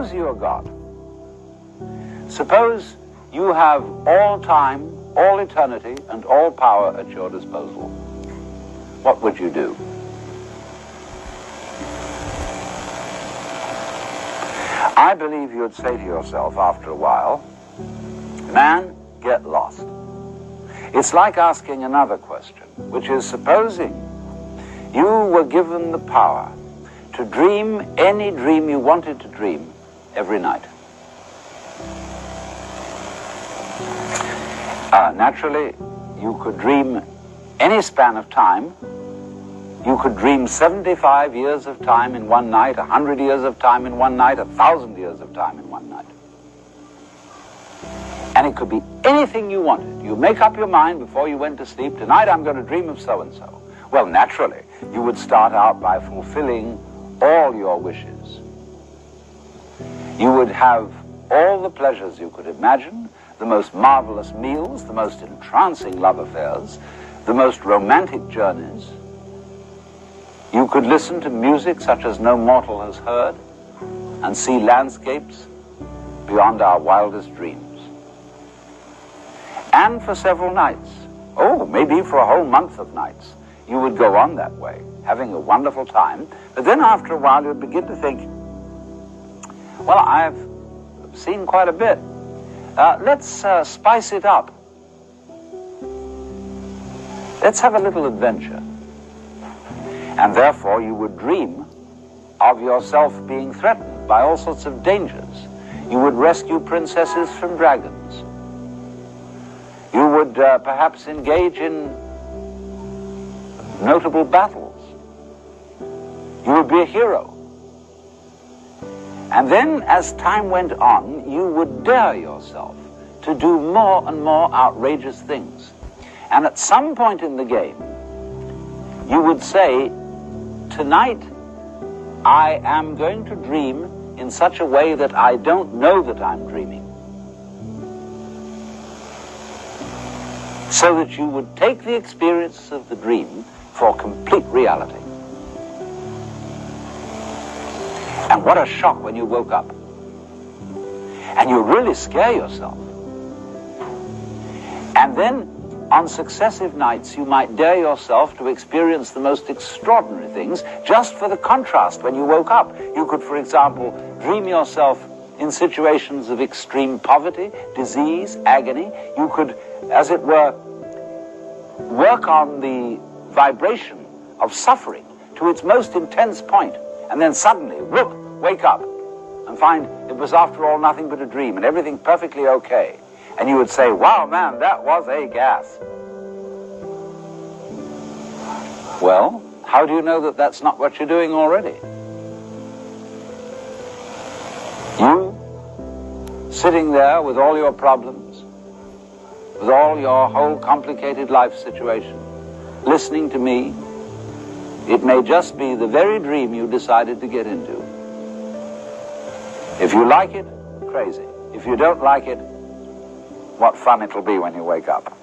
Suppose you are God. Suppose you have all time, all eternity, and all power at your disposal. What would you do? I believe you'd say to yourself after a while, man, get lost. It's like asking another question, which is, supposing you were given the power to dream any dream you wanted to dream every night. Naturally, you could dream any span of time. You could dream 75 years of time in one night, 100 years of time in one night, 1,000 years of time in one night. And it could be anything you wanted. You make up your mind before you went to sleep, tonight I'm going to dream of so-and-so. Well, naturally, you would start out by fulfilling all your wishes. You would have all the pleasures you could imagine, the most marvelous meals, the most entrancing love affairs, the most romantic journeys. You could listen to music such as no mortal has heard and see landscapes beyond our wildest dreams. And for several nights, maybe for a whole month of nights, you would go on that way, having a wonderful time. But then after a while, you'd begin to think, well, I've seen quite a bit. Let's spice it up. Let's have a little adventure. And therefore, you would dream of yourself being threatened by all sorts of dangers. You would rescue princesses from dragons. You would perhaps engage in notable battles. You would be a hero. And then, as time went on, you would dare yourself to do more and more outrageous things. And at some point in the game, you would say, tonight, I am going to dream in such a way that I don't know that I'm dreaming. So that you would take the experience of the dream for complete reality. And what a shock when you woke up. And you really scare yourself. And then, on successive nights, you might dare yourself to experience the most extraordinary things just for the contrast when you woke up. You could, for example, dream yourself in situations of extreme poverty, disease, agony. You could, as it were, work on the vibration of suffering to its most intense point, and then suddenly, whoop, wake up and find it was after all nothing but a dream and everything perfectly okay. And you would say, wow, man, that was a gas. Well, how do you know that that's not what you're doing already? You, sitting there with all your problems, with all your whole complicated life situation, listening to me, it may just be the very dream you decided to get into. If you like it, crazy. If you don't like it, what fun it'll be when you wake up.